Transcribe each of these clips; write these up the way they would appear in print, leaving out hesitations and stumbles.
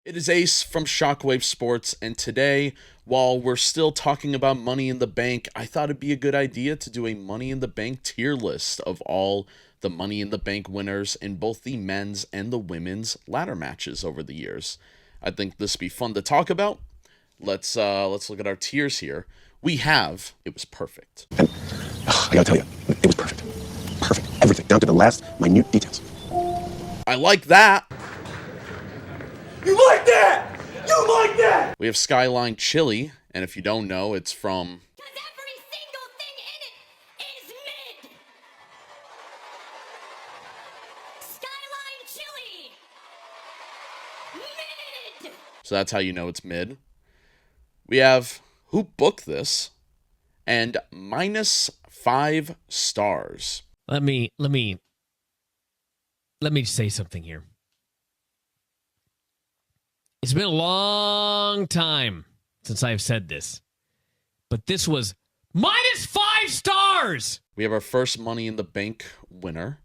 It is Ace from Shockwave Sports, and today, while we're still talking about Money in the Bank, I thought it'd be a good idea to do a Money in the Bank tier list of all the Money in the Bank winners in both the men's and the women's ladder matches over the years. I think this would be fun to talk about. Let's look at our tiers here. We have it was perfect. I gotta tell you, it was perfect. Perfect. Everything, down to the last minute details. I like that. You like that? You like that? We have Skyline Chili, and if you don't know, it's from Because every single thing in it is mid. Skyline Chili. Mid. so that's how you know it's mid. We have Who Booked This and -5 stars. Let me say something here. It's been a long time since I've said this, but this was -5 stars. We have our first Money in the Bank winner,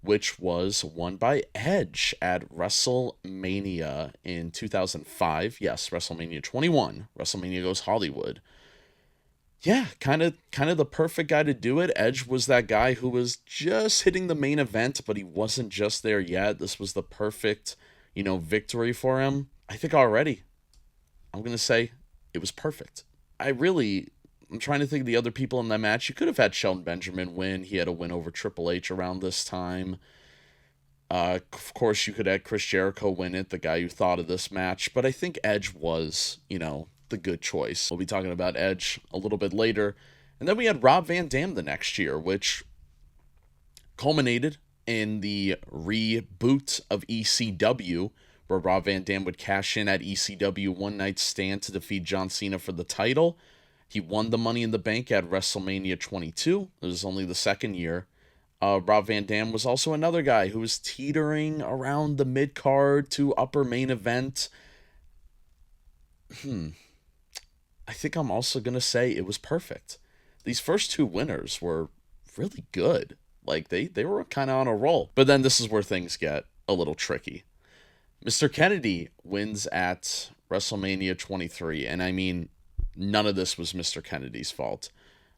which was won by Edge at WrestleMania in 2005. Yes, WrestleMania 21. WrestleMania Goes Hollywood. Yeah, kind of the perfect guy to do it. Edge was that guy who was just hitting the main event, but he wasn't just there yet. This was the perfect, victory for him. I think already, I'm going to say it was perfect. I'm trying to think of the other people in that match. You could have had Shelton Benjamin win. He had a win over Triple H around this time. Of course, you could have Chris Jericho win it, the guy who thought of this match. But I think Edge was, the good choice. We'll be talking about Edge a little bit later. And then we had Rob Van Dam the next year, which culminated in the reboot of ECW, where Rob Van Dam would cash in at ECW One Night Stand to defeat John Cena for the title. He won the Money in the Bank at WrestleMania 22. It was only the second year. Rob Van Dam was also another guy who was teetering around the mid-card to upper main event. I think I'm also going to say it was perfect. These first two winners were really good. Like, they were kind of on a roll. But then this is where things get a little tricky. Mr. Kennedy wins at WrestleMania 23, and I mean, none of this was Mr. Kennedy's fault.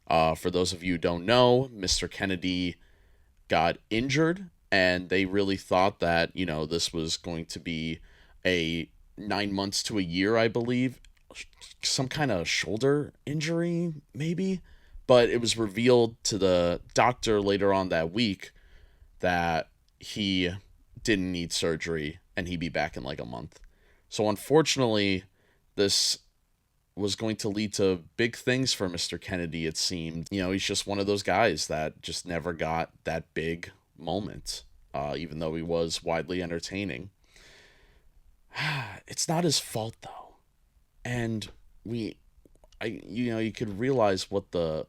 For those of you who don't know, Mr. Kennedy got injured, and they really thought that, this was going to be a 9 months to a year, I believe. Some kind of shoulder injury, maybe? But it was revealed to the doctor later on that week that he didn't need surgery and he'd be back in like a month. So unfortunately, this was going to lead to big things for Mr. Kennedy, it seemed. He's just one of those guys that just never got that big moment, even though he was widely entertaining. It's not his fault, though. And you could realize what the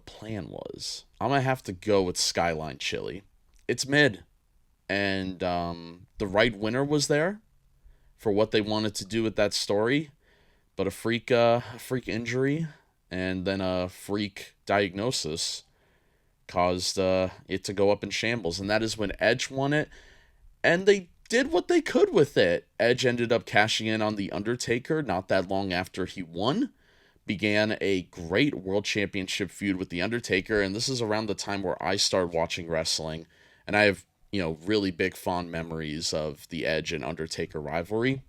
plan was. I'm going to have to go with Skyline Chili. It's mid. And the right winner was there for what they wanted to do with that story, but a freak injury and then a freak diagnosis caused it to go up in shambles, and that is when Edge won it, and they did what they could with it. Edge ended up cashing in on The Undertaker not that long after he won, began a great World Championship feud with The Undertaker, and this is around the time where I started watching wrestling, and I have really big fond memories of the Edge and Undertaker rivalry.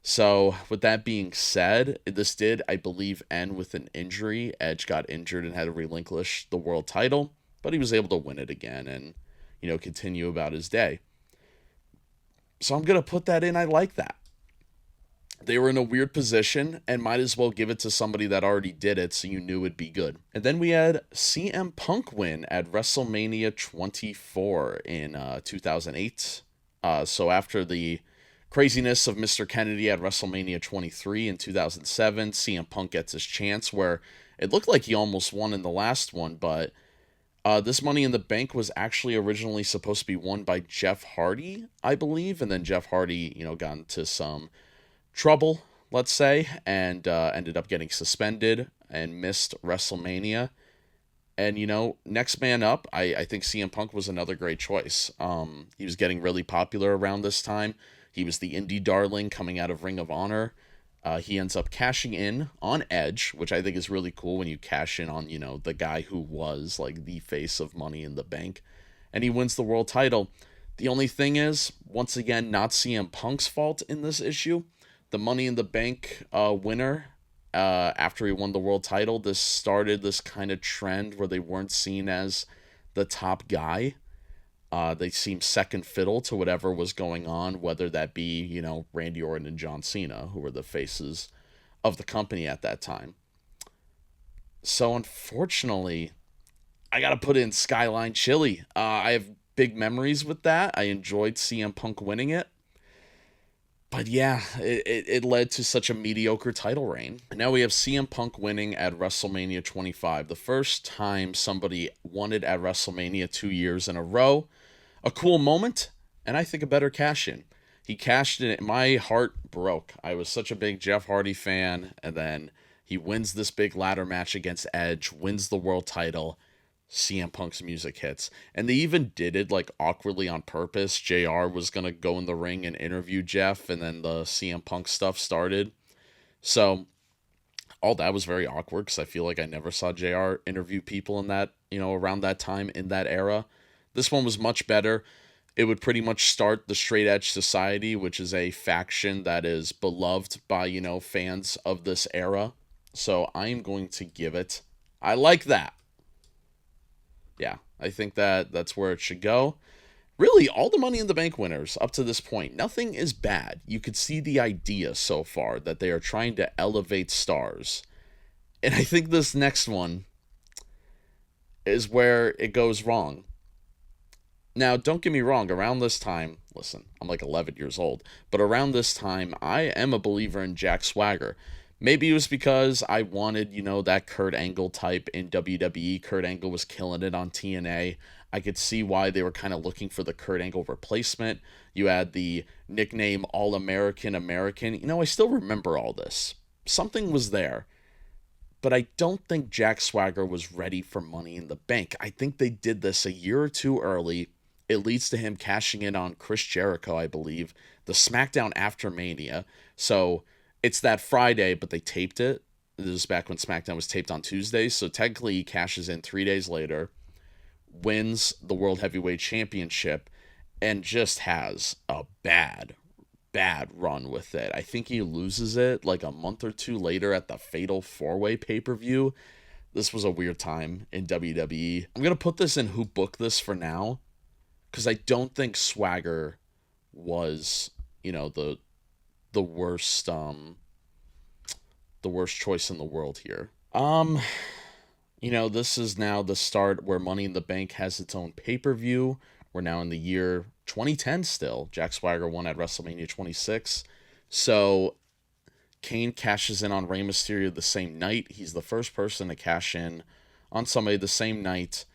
So, with that being said, this did, I believe, end with an injury. Edge got injured and had to relinquish the world title, but he was able to win it again and, continue about his day. So I'm going to put that in. I like that. They were in a weird position and might as well give it to somebody that already did it so you knew it'd be good. And then we had CM Punk win at WrestleMania 24 in 2008. So after the craziness of Mr. Kennedy at WrestleMania 23 in 2007, CM Punk gets his chance where it looked like he almost won in the last one, but this Money in the Bank was actually originally supposed to be won by Jeff Hardy, I believe, and then Jeff Hardy, got into some trouble, let's say, and ended up getting suspended and missed WrestleMania. And, next man up, I think CM Punk was another great choice. He was getting really popular around this time. He was the indie darling coming out of Ring of Honor. He ends up cashing in on Edge, which I think is really cool when you cash in on, the guy who was like the face of Money in the Bank. And he wins the world title. The only thing is, once again, not CM Punk's fault in this issue. The Money in the Bank winner, after he won the world title, this started this kind of trend where they weren't seen as the top guy. They seemed second fiddle to whatever was going on, whether that be, Randy Orton and John Cena, who were the faces of the company at that time. So unfortunately, I got to put in Skyline Chili. I have big memories with that. I enjoyed CM Punk winning it. But yeah, it led to such a mediocre title reign. And now we have CM Punk winning at WrestleMania 25. The first time somebody won it at WrestleMania 2 years in a row. A cool moment, and I think a better cash-in. He cashed in. My heart broke. I was such a big Jeff Hardy fan, and then he wins this big ladder match against Edge, wins the world title. CM Punk's music hits. And they even did it like awkwardly on purpose. JR was going to go in the ring and interview Jeff, and then the CM Punk stuff started. So all that was very awkward because I feel like I never saw JR interview people in that, around that time in that era. This one was much better. It would pretty much start the Straight Edge Society, which is a faction that is beloved by, fans of this era. So I'm going to give it. I like that. Yeah, I think that's where it should go. Really, all the Money in the Bank winners up to this point, nothing is bad. You could see the idea so far that they are trying to elevate stars. And I think this next one is where it goes wrong. Now, don't get me wrong, around this time, listen, I'm like 11 years old, but around this time, I am a believer in Jack Swagger. Maybe it was because I wanted, that Kurt Angle type in WWE. Kurt Angle was killing it on TNA. I could see why they were kind of looking for the Kurt Angle replacement. You had the nickname All-American American. I still remember all this. Something was there. But I don't think Jack Swagger was ready for Money in the Bank. I think they did this a year or two early. It leads to him cashing in on Chris Jericho, I believe, the SmackDown after Mania. So it's that Friday, but they taped it. This is back when SmackDown was taped on Tuesdays. So technically he cashes in 3 days later, wins the World Heavyweight Championship, and just has a bad run with it. I think he loses it like a month or two later at the Fatal 4-Way pay-per-view. This was a weird time in WWE. I'm going to put this in Who Booked This for now, because I don't think Swagger was, the worst choice in the world here. This is now the start where Money in the Bank has its own pay-per-view. We're now in the year 2010 still. Jack Swagger won at WrestleMania 26. So Kane cashes in on Rey Mysterio the same night. He's the first person to cash in on somebody the same night.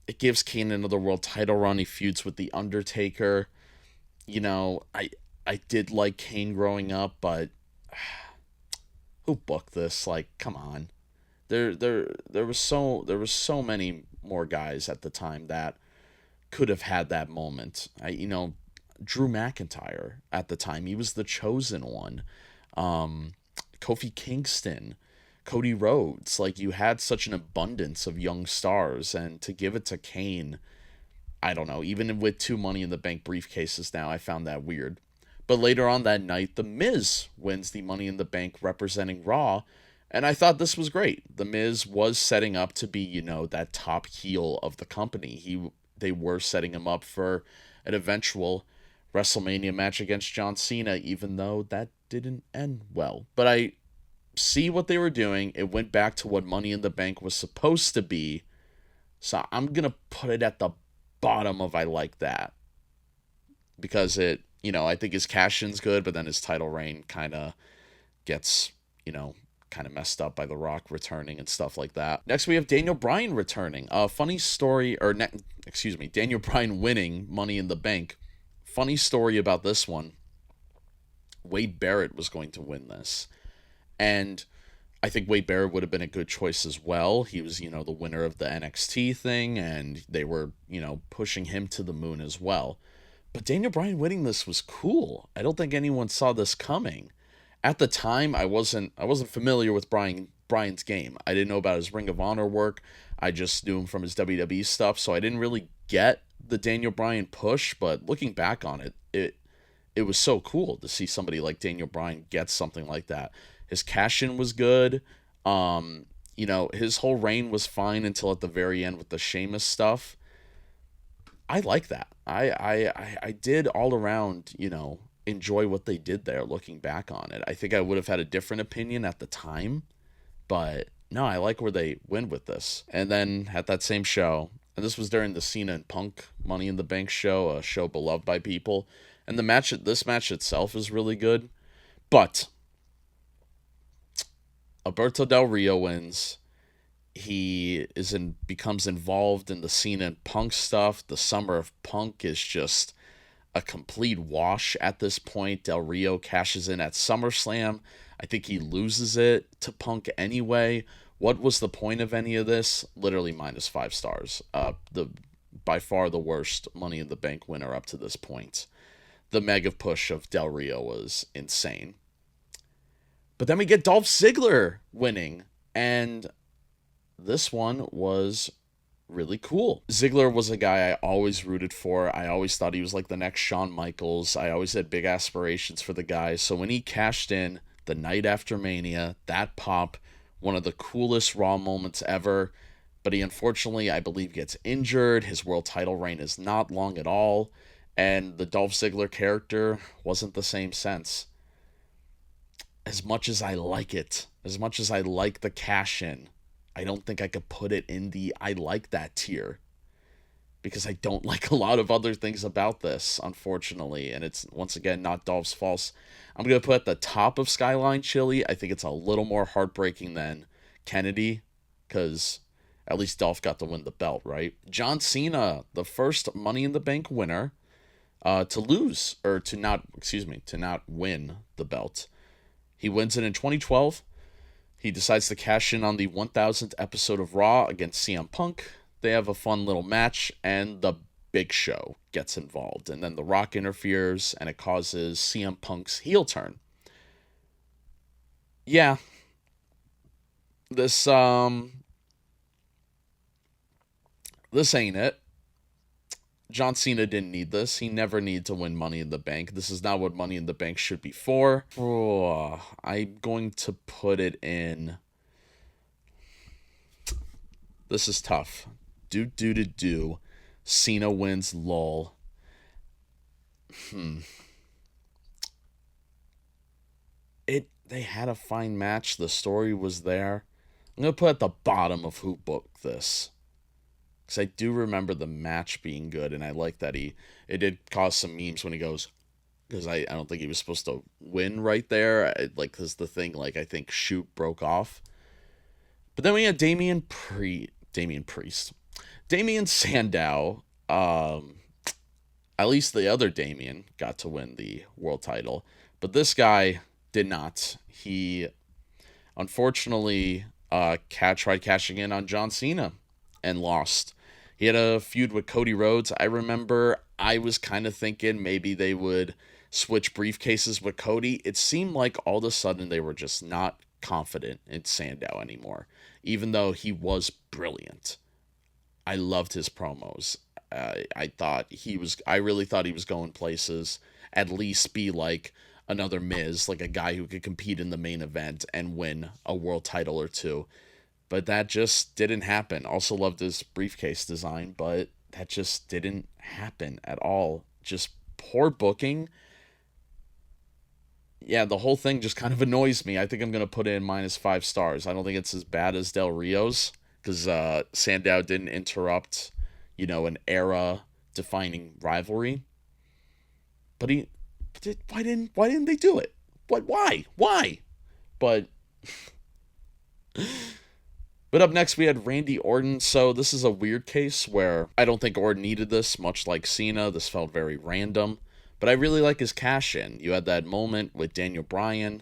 It gives Kane another world title run. He feuds with The Undertaker. I did like Kane growing up, but who booked this? Like, come on. There was so many more guys at the time that could have had that moment. Drew McIntyre at the time, he was the chosen one. Kofi Kingston, Cody Rhodes, like you had such an abundance of young stars, and to give it to Kane, I don't know, even with 2 Money in the Bank briefcases now, I found that weird. But later on that night, The Miz wins the Money in the Bank representing Raw, and I thought this was great. The Miz was setting up to be, that top heel of the company. They were setting him up for an eventual WrestleMania match against John Cena, even though that didn't end well. But I see what they were doing. It went back to what Money in the Bank was supposed to be. So I'm going to put it at the bottom of I like that. Because it, I think his cash-in's good, but then his title reign kind of gets, kind of messed up by The Rock returning and stuff like that. Next, we have Daniel Bryan returning. Funny story, Daniel Bryan winning Money in the Bank. Funny story about this one. Wade Barrett was going to win this. And I think Wade Barrett would have been a good choice as well. He was, the winner of the NXT thing, and they were, pushing him to the moon as well. But Daniel Bryan winning this was cool. I don't think anyone saw this coming. At the time, I wasn't familiar with Bryan's game. I didn't know about his Ring of Honor work. I just knew him from his WWE stuff, so I didn't really get the Daniel Bryan push. But looking back on it, it was so cool to see somebody like Daniel Bryan get something like that. His cash in was good. His whole reign was fine until at the very end with the Sheamus stuff. I like that. I did all around, enjoy what they did there looking back on it. I think I would have had a different opinion at the time, but no, I like where they went with this. And then at that same show, and this was during the Cena and Punk Money in the Bank show, a show beloved by people. And this match itself is really good, but Alberto Del Rio wins. He becomes involved in the Cena and Punk stuff. The Summer of Punk is just a complete wash at this point. Del Rio cashes in at SummerSlam. I think he loses it to Punk anyway. What was the point of any of this? Literally -5 stars. The by far the worst Money in the Bank winner up to this point. The mega push of Del Rio was insane. But then we get Dolph Ziggler winning, and this one was really cool. Ziggler was a guy I always rooted for. I always thought he was like the next Shawn Michaels. I always had big aspirations for the guy. So when he cashed in the night after Mania, that pop, one of the coolest Raw moments ever. But he unfortunately, I believe, gets injured. His world title reign is not long at all. And the Dolph Ziggler character wasn't the same since. As much as I like it, as much as I like the cash in, I don't think I could put it in the I like that tier. Because I don't like a lot of other things about this, unfortunately. And it's, once again, not Dolph's fault. I'm going to put at the top of Skyline Chili. I think it's a little more heartbreaking than Kennedy. Because at least Dolph got to win the belt, right? John Cena, the first Money in the Bank winner, to not win the belt. He wins it in 2012. He decides to cash in on the 1000th episode of Raw against CM Punk. They have a fun little match, and the Big Show gets involved. And then The Rock interferes, and it causes CM Punk's heel turn. Yeah. This ain't it. John Cena didn't need this. He never needed to win Money in the Bank. This is not what Money in the Bank should be for. Oh, I'm going to put it in. This is tough. Do. Cena wins, lol. They had a fine match. The story was there. I'm going to put at the bottom of who booked this. Because I do remember the match being good, and I like that it did cause some memes when he goes, because I don't think he was supposed to win right there, because the thing, I think shoot broke off. But then we had Damian Sandow, at least the other Damian got to win the world title, but this guy did not. He, unfortunately, tried cashing in on John Cena and lost. He had a feud with Cody Rhodes. I remember I was kind of thinking maybe they would switch briefcases with Cody. It seemed like all of a sudden they were just not confident in Sandow anymore, even though he was brilliant. I loved his promos. I really thought he was going places, at least be like another Miz, like a guy who could compete in the main event and win a world title or two. But that just didn't happen. Also loved his briefcase design, but that just didn't happen at all. Just poor booking. Yeah, the whole thing just kind of annoys me. I think I'm going to put it in -5 stars. I don't think it's as bad as Del Rio's, because Sandow didn't interrupt, an era-defining rivalry. But why didn't they do it? Why? But up next we had Randy Orton. So this is a weird case where I don't think Orton needed this, much like Cena. This felt very random. But I really like his cash-in. You had that moment with Daniel Bryan.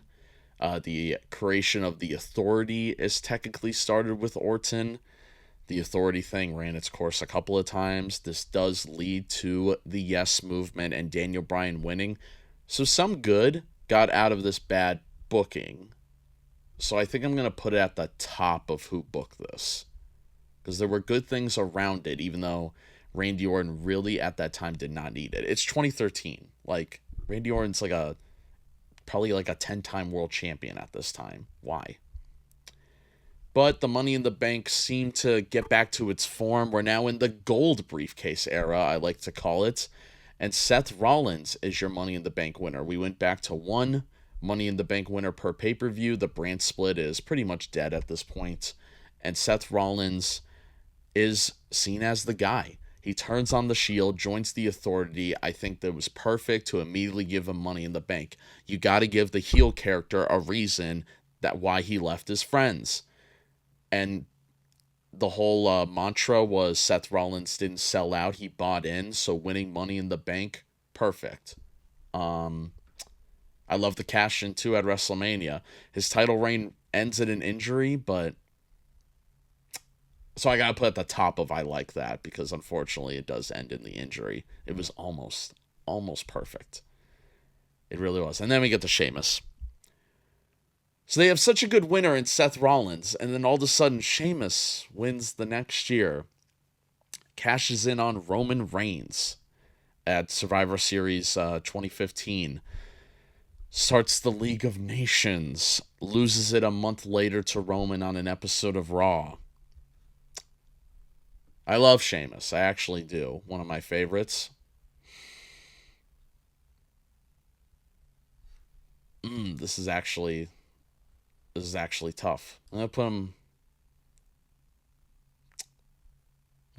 The creation of the Authority is technically started with Orton. The authority thing ran its course a couple of times. This does lead to the Yes Movement and Daniel Bryan winning. So some good got out of this bad booking. So I think I'm going to put it at the top of who booked this. Because there were good things around it, even though Randy Orton really at that time did not need it. It's 2013. Like, Randy Orton's probably like a 10-time world champion at this time. Why? But the Money in the Bank seemed to get back to its form. We're now in the gold briefcase era, I like to call it. And Seth Rollins is your Money in the Bank winner. We went back to one Money in the Bank winner per pay-per-view. The brand split is pretty much dead at this point. And Seth Rollins is seen as the guy. He turns on the Shield, joins the Authority. I think that was perfect to immediately give him Money in the Bank. You got to give the heel character a reason that why he left his friends. And the whole mantra was Seth Rollins didn't sell out. He bought in. So winning Money in the Bank, perfect. I love the cash in too at WrestleMania. His title reign ends in an injury, but so I got to put at the top of I like that because unfortunately it does end in the injury. It was almost perfect. It really was. And then we get to Sheamus. So they have such a good winner in Seth Rollins, and then all of a sudden Sheamus wins the next year, cashes in on Roman Reigns at Survivor Series 2015, starts the League of Nations, loses it a month later to Roman on an episode of Raw. I love Sheamus, I actually do. One of my favorites. This is actually tough. I'm gonna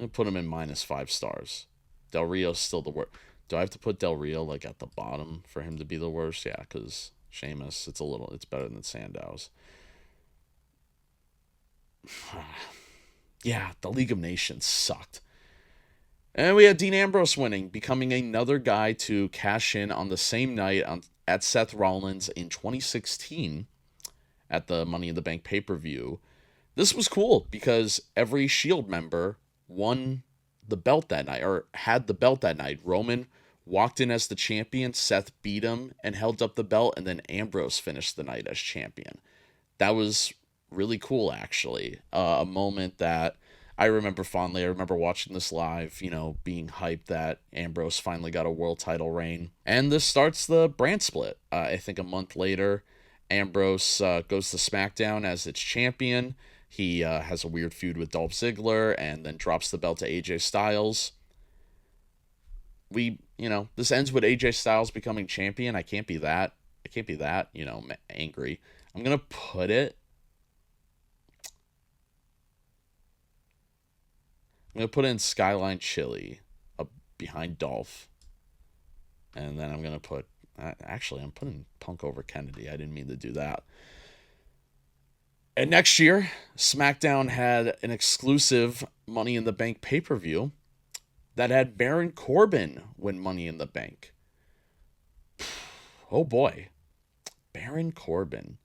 put him in -5 stars. Del Rio's still the worst. Do I have to put Del Rio like at the bottom for him to be the worst? Yeah, because Sheamus, it's better than Sandow's. Yeah, the League of Nations sucked. And we had Dean Ambrose winning, becoming another guy to cash in on the same night at Seth Rollins in 2016 at the Money in the Bank pay-per-view. This was cool because every Shield member won the belt that night, or had the belt that night. Roman walked in as the champion, Seth beat him and held up the belt, and then Ambrose finished the night as champion. That was really cool, actually. A moment that I remember fondly. I remember watching this live, being hyped that Ambrose finally got a world title reign. And this starts the brand split. I think a month later, Ambrose goes to SmackDown as its champion. He has a weird feud with Dolph Ziggler and then drops the belt to AJ Styles. This ends with AJ Styles becoming champion. I can't be that, angry. I'm going to put it in Skyline Chili behind Dolph. And then I'm going to put... Actually, I'm putting Punk over Kennedy. I didn't mean to do that. And next year, SmackDown had an exclusive Money in the Bank pay-per-view that had Baron Corbin win Money in the Bank. Oh boy. Baron Corbin,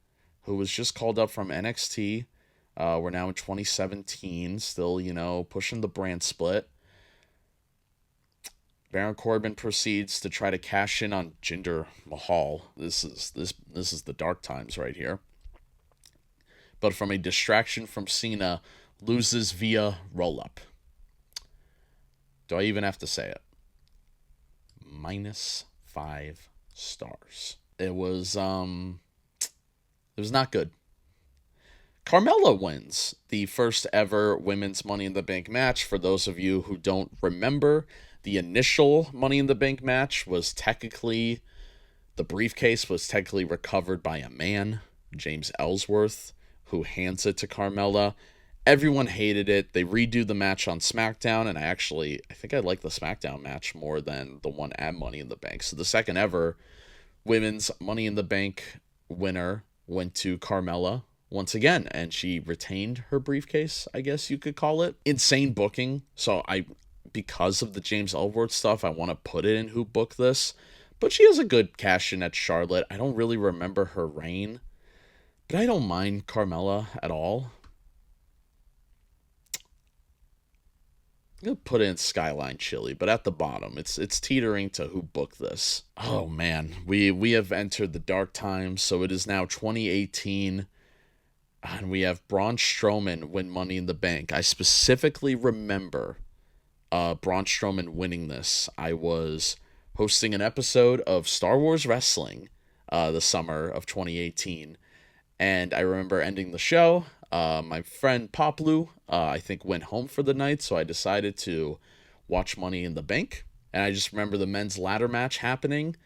who was just called up from NXT. We're now in 2017, still, pushing the brand split. Baron Corbin proceeds to try to cash in on Jinder Mahal. This is the dark times right here. But from a distraction from Cena, loses via roll-up. Do I even have to say it? -5 stars. It was not good. Carmella wins the first ever women's Money in the Bank match. For those of you who don't remember, the initial Money in the Bank match was technically, the briefcase was technically recovered by a man, James Ellsworth, who hands it to Carmella. Everyone hated it. They redo the match on SmackDown, and I think I like the SmackDown match more than the one at Money in the Bank. So the second ever women's Money in the Bank winner went to Carmella once again, and she retained her briefcase, I guess you could call it. Insane booking. So because of the James Ellsworth stuff, I want to put it in who booked this. But she has a good cash in at Charlotte. I don't really remember her reign, but I don't mind Carmella at all. gonna put in Skyline Chili, but at the bottom, it's teetering to who booked this. Oh man, we have entered the dark times. So it is now 2018, and we have Braun Strowman win Money in the Bank. I specifically remember Braun Strowman winning this. I was hosting an episode of Star Wars Wrestling the summer of 2018, and I remember ending the show. My friend Poplu, I think, went home for the night, so I decided to watch Money in the Bank. And I just remember the men's ladder match happening,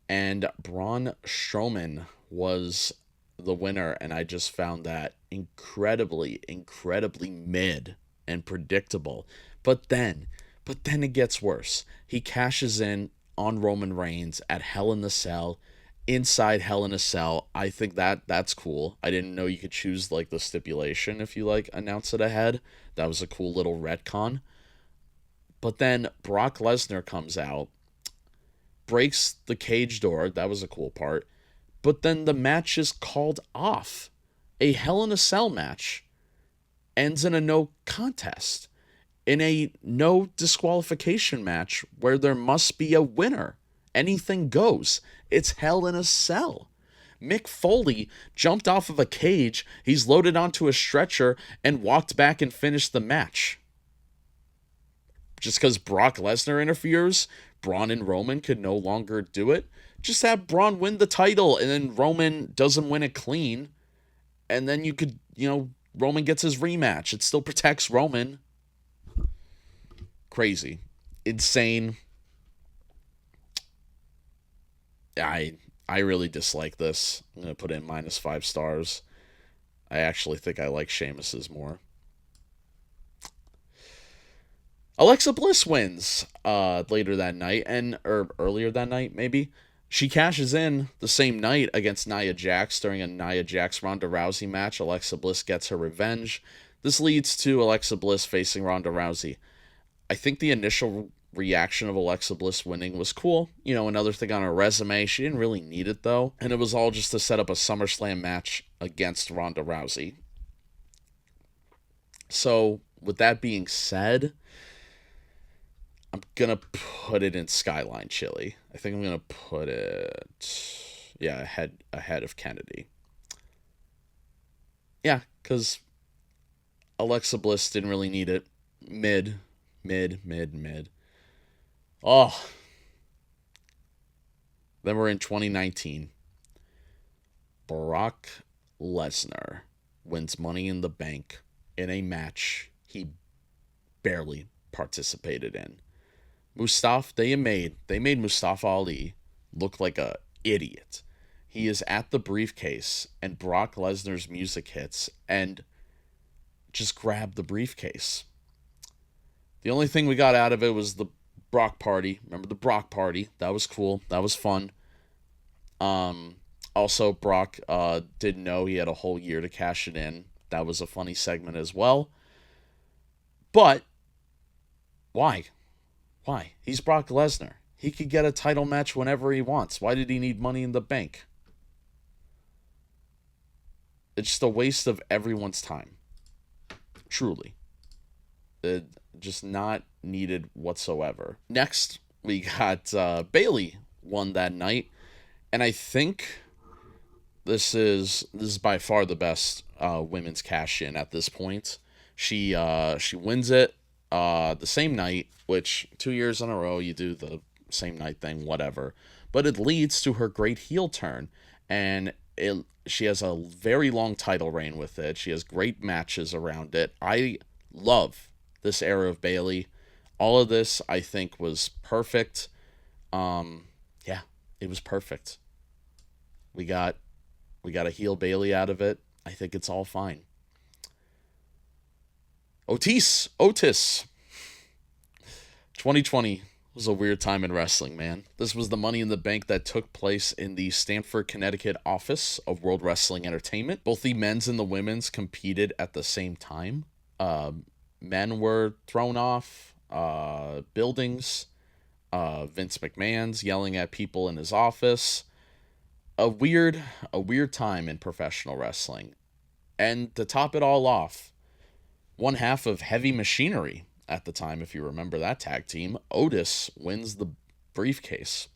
and Braun Strowman was the winner, and I just found that incredibly, incredibly mid and predictable. But then it gets worse. He cashes in on Roman Reigns at Hell in the Cell, inside Hell in a Cell. I think that's cool. I didn't know you could choose like the stipulation if you like announce it ahead. That was a cool little retcon. But then Brock Lesnar comes out, breaks the cage door. That was a cool part. But then the match is called off. A Hell in a Cell match ends in a no contest, in a no disqualification match where there must be a winner. Anything goes. It's Hell in a Cell. Mick Foley jumped off of a cage, he's loaded onto a stretcher, and walked back and finished the match. Just because Brock Lesnar interferes, Braun and Roman could no longer do it. Just have Braun win the title, and then Roman doesn't win it clean. And then you could, Roman gets his rematch. It still protects Roman. Crazy. Insane. I really dislike this. I'm going to put in -5 stars. I actually think I like Sheamus's more. Alexa Bliss wins later that night, or earlier that night, maybe. She cashes in the same night against Nia Jax during a Nia Jax Ronda Rousey match. Alexa Bliss gets her revenge. This leads to Alexa Bliss facing Ronda Rousey. I think the initial reaction of Alexa Bliss winning was cool. Another thing on her resume. She didn't really need it, though. And it was all just to set up a SummerSlam match against Ronda Rousey. So, with that being said, I'm going to put it in Skyline Chili. I think I'm going to put it, ahead of Kennedy. Yeah, because Alexa Bliss didn't really need it. Mid. Oh. Then we're in 2019. Brock Lesnar wins Money in the Bank in a match he barely participated in. They made Mustafa Ali look like a idiot. He is at the briefcase, and Brock Lesnar's music hits, and just grab the briefcase. The only thing we got out of it was the Brock party. Remember the Brock party? That was cool. That was fun. Also, Brock didn't know he had a whole year to cash it in. That was a funny segment as well. But why? Why? He's Brock Lesnar. He could get a title match whenever he wants. Why did he need Money in the Bank? It's just a waste of everyone's time. Truly. Just not needed whatsoever. Next, we got Bayley won that night, and I think this is by far the best women's cash in at this point. She wins it the same night, which 2 years in a row you do the same night thing, whatever. But it leads to her great heel turn, and she has a very long title reign with it. She has great matches around it. I love this era of Bayley. All of this, I think, was perfect. It was perfect. We got a heel Bayley out of it. I think it's all fine. Otis. 2020 was a weird time in wrestling, man. This was the Money in the Bank that took place in the Stamford, Connecticut office of World Wrestling Entertainment. Both the men's and the women's competed at the same time. Men were thrown off buildings. Vince McMahon's yelling at people in his office. A weird time in professional wrestling. And to top it all off, one half of Heavy Machinery at the time, if you remember that tag team. Otis wins the briefcase,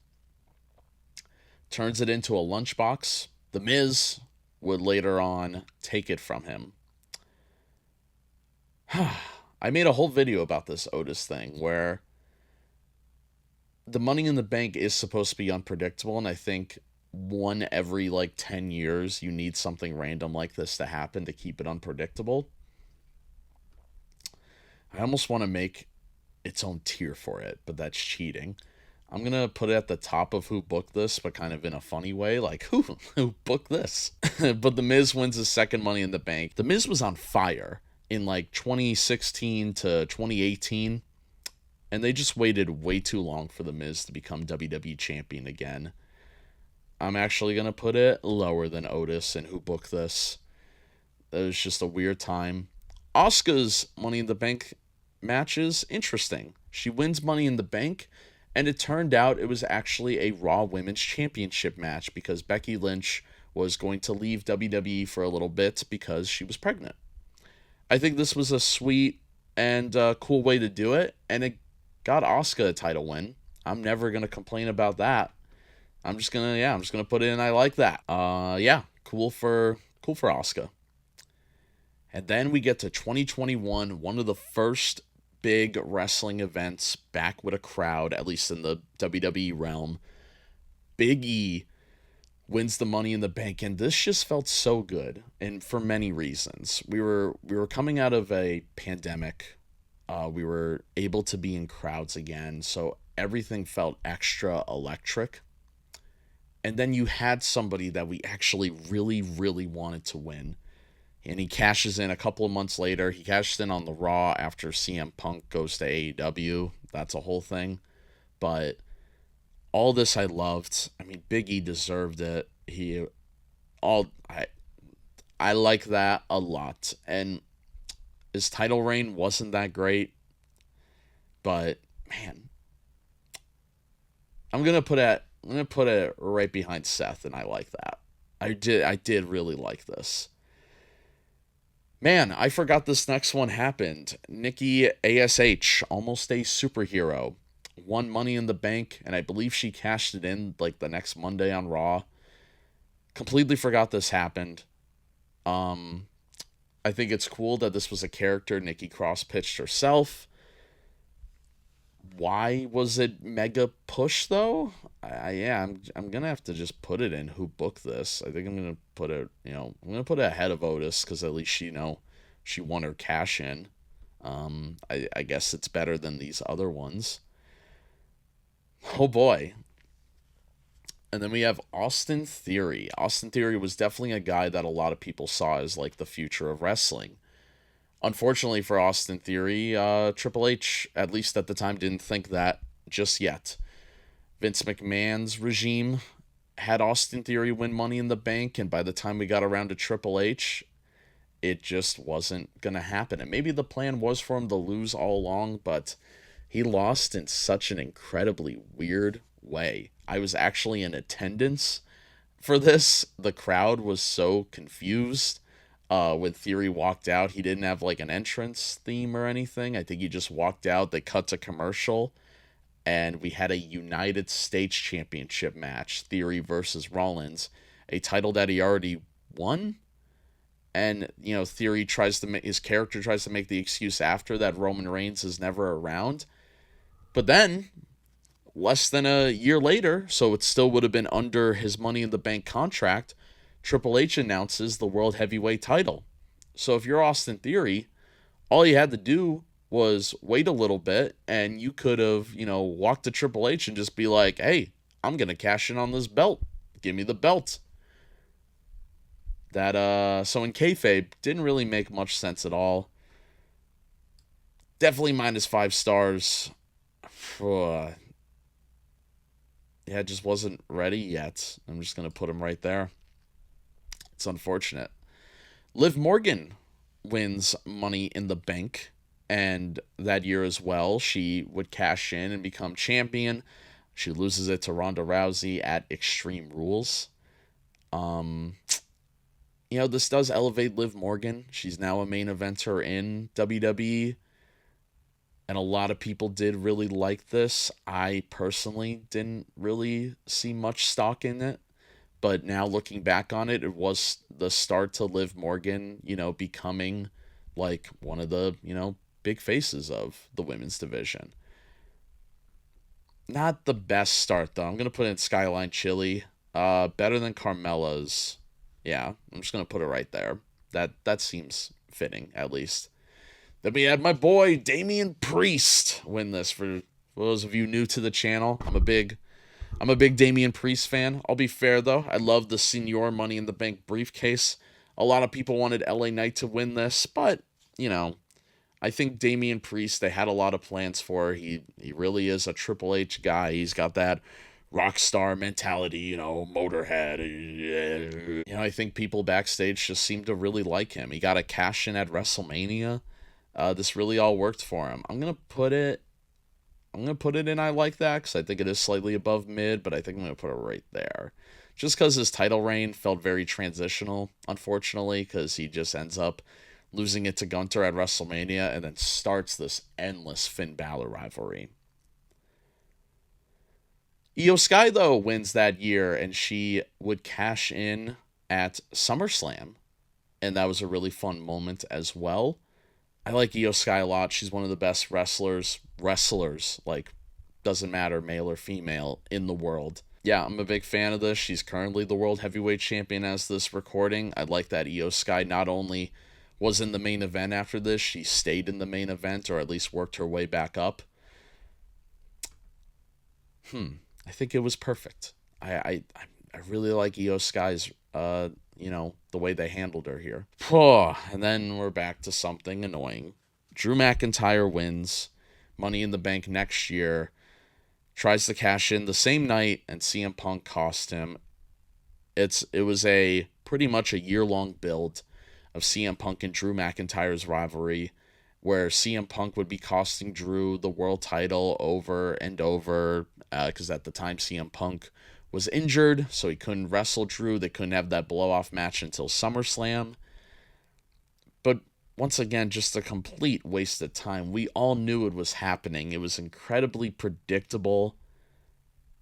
turns it into a lunchbox. The Miz would later on take it from him. I made a whole video about this Otis thing where the Money in the Bank is supposed to be unpredictable, and I think one every like 10 years you need something random like this to happen to keep it unpredictable. I almost want to make its own tier for it, but that's cheating. I'm going to put it at the top of who booked this, but kind of in a funny way, like who booked this? But The Miz wins his second Money in the Bank. The Miz was on fire in like 2016 to 2018, and they just waited way too long for The Miz to become WWE champion again. I'm actually going to put it lower than Otis and who booked this. It was just a weird time. Asuka's Money in the Bank match is interesting. She wins Money in the Bank, and it turned out it was actually a Raw Women's Championship match because Becky Lynch was going to leave WWE for a little bit because she was pregnant. I think this was a sweet and cool way to do it, and it got Asuka a title win. I'm never going to complain about that. I'm just gonna put it in. I like that. Cool for Asuka. And then we get to 2021, one of the first big wrestling events back with a crowd, at least in the WWE realm. Big E wins the Money in the Bank, and this just felt so good, and for many reasons. We were coming out of a pandemic. We were able to be in crowds again, so everything felt extra electric. And then you had somebody that we actually really, really wanted to win. And he cashes in a couple of months later. He cashed in on the Raw after CM Punk goes to AEW. That's a whole thing. But all this I loved. I mean, Big E deserved it. I like that a lot. And his title reign wasn't that great. But man, I'm gonna put it right behind Seth, and I like that. I did really like this. Man, I forgot this next one happened. Nikki ASH, almost a superhero, won Money in the Bank, and I believe she cashed it in like the next Monday on Raw. Completely forgot this happened. I think it's cool that this was a character Nikki Cross pitched herself. Why was it mega push though? I'm gonna have to just put it in who booked this. I think I'm gonna put it, I'm gonna put it ahead of Otis because at least she won her cash in. I guess it's better than these other ones. Oh boy. And then we have Austin Theory. Austin Theory was definitely a guy that a lot of people saw as like the future of wrestling. Unfortunately for Austin Theory, Triple H, at least at the time, didn't think that just yet. Vince McMahon's regime had Austin Theory win Money in the Bank, and by the time we got around to Triple H, it just wasn't going to happen. And maybe the plan was for him to lose all along, but he lost in such an incredibly weird way. I was actually in attendance for this. The crowd was so confused. When Theory walked out, he didn't have like an entrance theme or anything. I think he just walked out. They cut to commercial, and we had a United States Championship match, Theory versus Rollins, a title that he already won. And Theory his character tries to make the excuse after that Roman Reigns is never around. But then, less than a year later, so it still would have been under his Money in the Bank contract, Triple H announces the World Heavyweight title. So if you're Austin Theory, all you had to do was wait a little bit, and you could have, walked to Triple H and just be like, hey, I'm going to cash in on this belt. Give me the belt. So in kayfabe, didn't really make much sense at all. Definitely -5 stars. Yeah, it just wasn't ready yet. I'm just going to put him right there. It's unfortunate. Liv Morgan wins Money in the Bank, and that year as well, she would cash in and become champion. She loses it to Ronda Rousey at Extreme Rules. This does elevate Liv Morgan. She's now a main eventer in WWE. And a lot of people did really like this. I personally didn't really see much stock in it. But now looking back on it, it was the start to Liv Morgan, becoming like one of the, big faces of the women's division. Not the best start though. I'm gonna put in Skyline Chili. Better than Carmella's. Yeah, I'm just gonna put it right there. That seems fitting, at least. Then we had my boy Damian Priest win this. For those of you new to the channel, I'm a big Damian Priest fan. I'll be fair though. I love the Senior Money in the Bank briefcase. A lot of people wanted LA Knight to win this, but I think Damian Priest, they had a lot of plans for. He really is a Triple H guy. He's got that rock star mentality, Motorhead. I think people backstage just seem to really like him. He got a cash in at WrestleMania. This really all worked for him. I'm gonna put it in I like that because I think it is slightly above mid, but I think I'm gonna put it right there. Just because his title reign felt very transitional, unfortunately, because he just ends up losing it to Gunther at WrestleMania, and then starts this endless Finn Balor rivalry. Io Sky, though, wins that year, and she would cash in at SummerSlam, and that was a really fun moment as well. I like Io Sky a lot. She's one of the best wrestlers, like, doesn't matter, male or female, in the world. Yeah, I'm a big fan of this. She's currently the World Heavyweight Champion as this recording. I like that Io Sky not only was in the main event after this, she stayed in the main event, or at least worked her way back up. I think it was perfect. I really like Io Sky's, the way they handled her here. And then we're back to something annoying. Drew McIntyre wins Money in the Bank next year, tries to cash in the same night, and CM Punk cost him. It was a pretty much a year-long build of CM Punk and Drew McIntyre's rivalry, where CM Punk would be costing Drew the world title over and over, because at the time CM Punk was injured, so he couldn't wrestle Drew. They couldn't have that blow-off match until SummerSlam. But once again, just a complete waste of time. We all knew it was happening. It was incredibly predictable.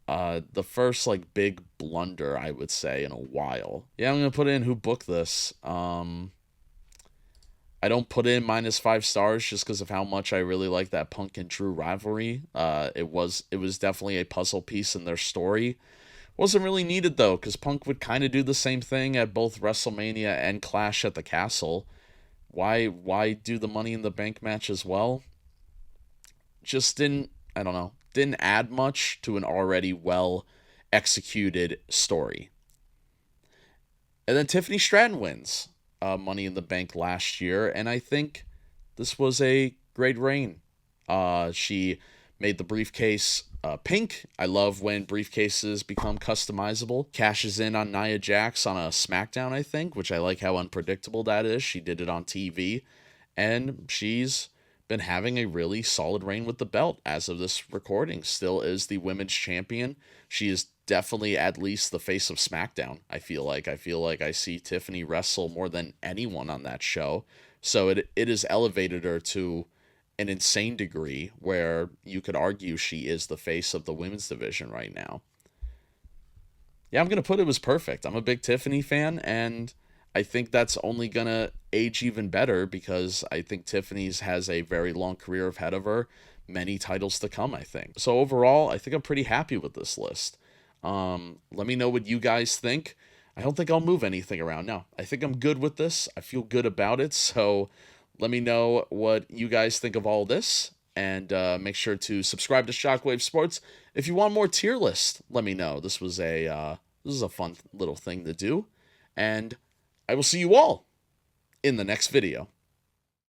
The first, big blunder, I would say, in a while. Yeah, I'm going to put in who booked this. I don't put in -5 stars just because of how much I really like that Punk and Drew rivalry. It was definitely a puzzle piece in their story. Wasn't really needed though, because Punk would kind of do the same thing at both WrestleMania and Clash at the Castle. Why do the Money in the Bank match as well? Just didn't add much to an already well executed story. And then Tiffany Stratton wins Money in the Bank last year, and I think this was a great reign. She made the briefcase pink. I love when briefcases become customizable. Cashes in on Nia Jax on a SmackDown, I think, which I like how unpredictable that is. She did it on TV, and she's been having a really solid reign with the belt as of this recording. Still is the women's champion. She is definitely at least the face of SmackDown. I feel like I see Tiffany wrestle more than anyone on that show. So it has elevated her to an insane degree where you could argue she is the face of the women's division right now. Yeah, I'm going to put it was perfect. I'm a big Tiffany fan, and I think that's only going to age even better because I think Tiffany's has a very long career ahead of her. Many titles to come, I think. So overall, I think I'm pretty happy with this list. Let me know what you guys think. I don't think I'll move anything around. No, I think I'm good with this. I feel good about it. So let me know what you guys think of all this. And make sure to subscribe to Shockwave Sports. If you want more tier list, let me know. This is a fun little thing to do. And I will see you all in the next video.